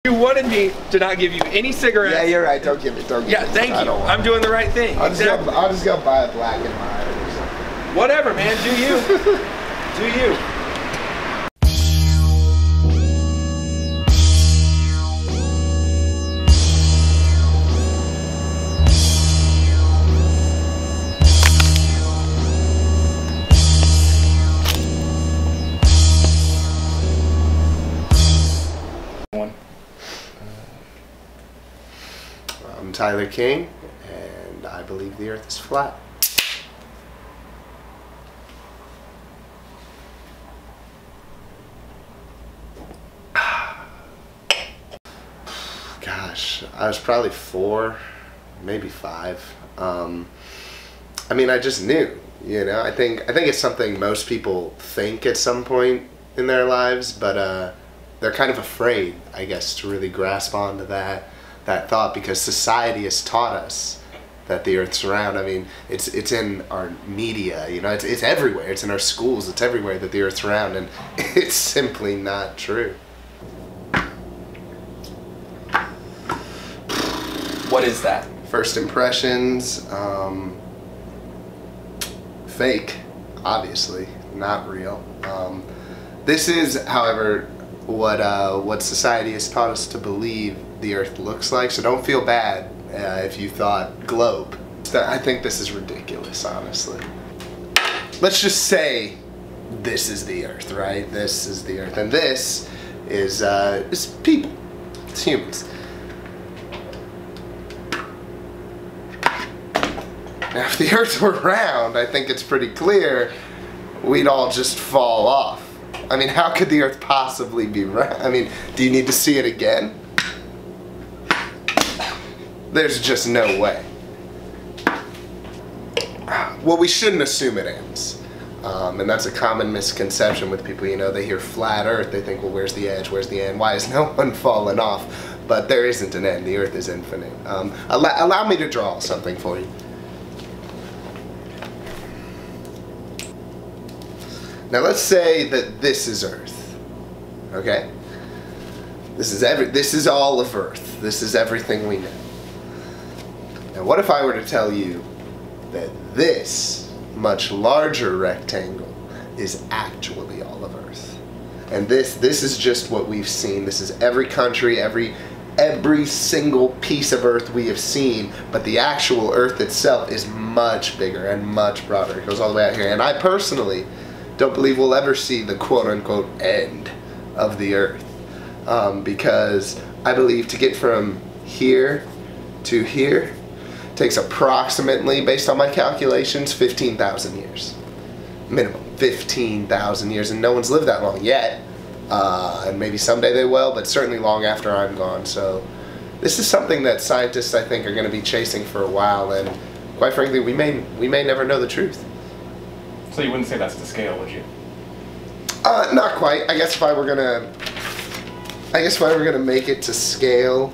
You wanted me to not give you any cigarettes. Yeah, you're right. Don't give it. Don't give Yeah, it. thank you. I'm doing the right thing. I'll Exactly. just go buy a Black and Mild or something. Whatever, man. Do you. Do you. I'm Tyler King, and I believe the Earth is flat. Gosh, I was probably 4, maybe 5. I mean, I just knew, you know. I think it's something most people think at some point in their lives, but they're kind of afraid, I guess, to really grasp onto that thought, because society has taught us that the Earth's round. I mean, it's in our media, you know, it's everywhere. It's in our schools. It's everywhere that the Earth's round, and it's simply not true. What is that? First impressions, fake, obviously, not real. This is, however, what society has taught us to believe the Earth looks like, so don't feel bad if you thought globe. I think this is ridiculous, honestly. Let's just say this is the Earth, right? This is the Earth, and this is people. It's humans. Now, if the Earth were round, I think it's pretty clear we'd all just fall off. I mean, how could the Earth possibly be round? I mean, do you need to see it again? There's just no way. Well, we shouldn't assume it ends. And that's a common misconception with people, you know, they hear flat Earth, they think, well, where's the edge, where's the end, why is no one falling off? But there isn't an end, the Earth is infinite. Allow me to draw something for you. Now let's say that this is Earth, okay? This is all of Earth. This is everything we know. Now what if I were to tell you that this much larger rectangle is actually all of Earth? And this is just what we've seen. This is every country, every single piece of Earth we have seen, but the actual Earth itself is much bigger and much broader. It goes all the way out here. And I personally don't believe we'll ever see the quote-unquote end of the Earth, because I believe to get from here to here takes approximately, based on my calculations, 15,000 years. Minimum 15,000 years, and no one's lived that long yet, and maybe someday they will, but certainly long after I'm gone. So this is something that scientists, I think, are going to be chasing for a while, and quite frankly, we may never know the truth. So you wouldn't say that's to scale, would you? Not quite. I guess if I were gonna make it to scale,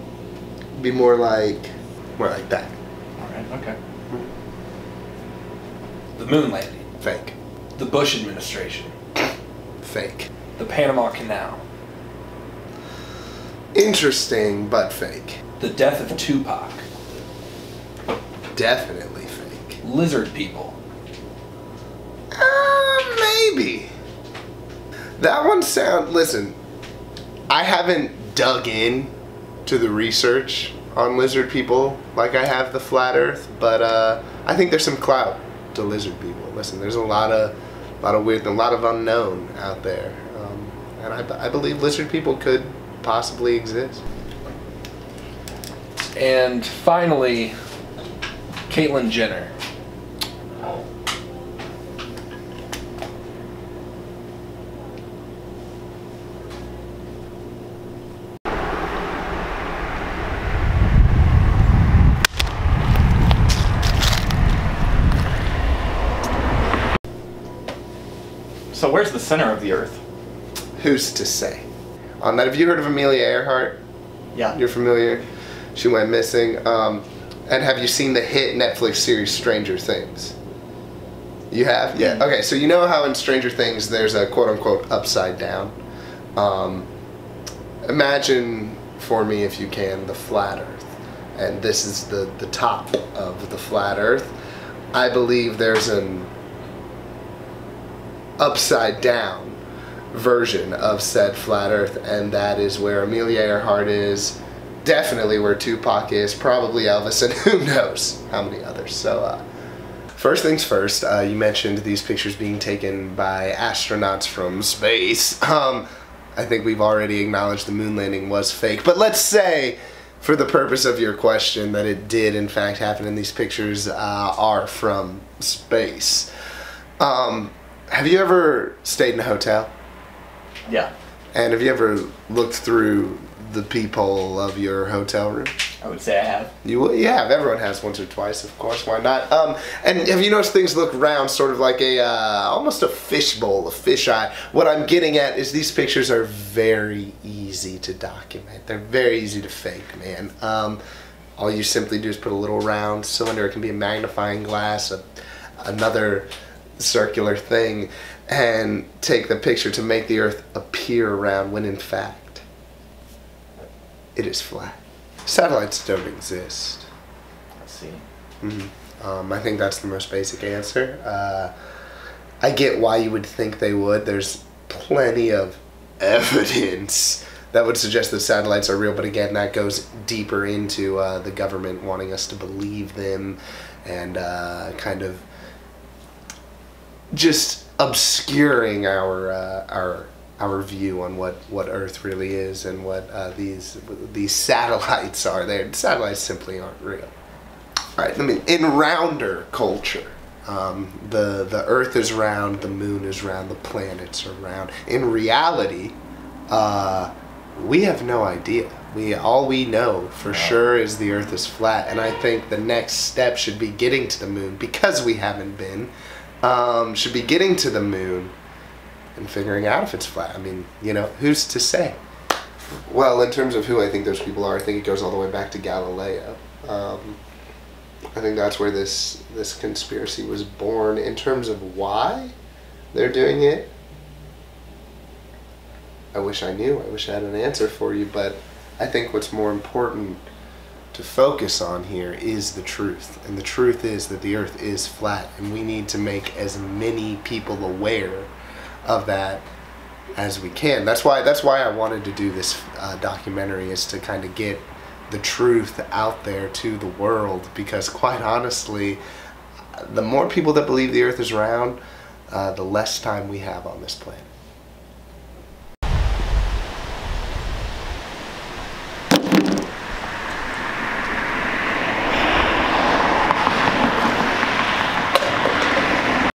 it'd be more like that. All right. Okay. The moon landing. Fake. The Bush administration. Fake. The Panama Canal. Interesting, but fake. The death of Tupac. Definitely fake. Lizard people. Maybe. That one listen, I haven't dug in to the research on lizard people like I have the flat Earth, but I think there's some clout to lizard people. Listen, there's a lot of weird, a lot of unknown out there, and I believe lizard people could possibly exist. And finally, Caitlyn Jenner. So where's the center of the Earth? Who's to say? On that, have you heard of Amelia Earhart? Yeah. You're familiar? She went missing. And have you seen the hit Netflix series Stranger Things? You have? Yeah. Okay, so you know how in Stranger Things there's a quote-unquote upside down? Imagine for me, if you can, the flat Earth. And this is the top of the flat Earth. I believe there's an upside down version of said flat Earth, and that is where Amelia Earhart is, definitely where Tupac is, probably Elvis, and who knows how many others. So first things first, you mentioned these pictures being taken by astronauts from space. I think we've already acknowledged the moon landing was fake, but let's say, for the purpose of your question, that it did in fact happen and these pictures are from space. Have you ever stayed in a hotel? Yeah, And have you ever looked through the peephole of your hotel room? I would say I have. You have. Everyone has once or twice, of course. Why not? And have you noticed things look round, sort of like a almost a fishbowl, a fisheye? What I'm getting at is these pictures are very easy to document. They're very easy to fake, man. All you simply do is put a little round cylinder. It can be a magnifying glass, another circular thing, and take the picture to make the Earth appear round when in fact it is flat. Satellites don't exist. Let's see. I think that's the most basic answer. I get why you would think they would. There's plenty of evidence that would suggest that satellites are real, but again, that goes deeper into the government wanting us to believe them and kind of just obscuring our view on what Earth really is and what these satellites are. Satellites simply aren't real. Right? I mean, in rounder culture, the Earth is round, the moon is round, the planets are round. In reality, we have no idea. All we know for sure is the Earth is flat, and I think the next step should be getting to the moon, because we haven't been. Should be getting to the moon and figuring out if it's flat. I mean, you know, who's to say? Well, in terms of who I think those people are, I think it goes all the way back to Galileo. I think that's where this conspiracy was born. In terms of why they're doing it, I wish I knew. I wish I had an answer for you, but I think what's more important to focus on here is the truth. And the truth is that the Earth is flat, and we need to make as many people aware of that as we can. That's why I wanted to do this documentary, is to kind of get the truth out there to the world, because quite honestly, the more people that believe the Earth is round, the less time we have on this planet.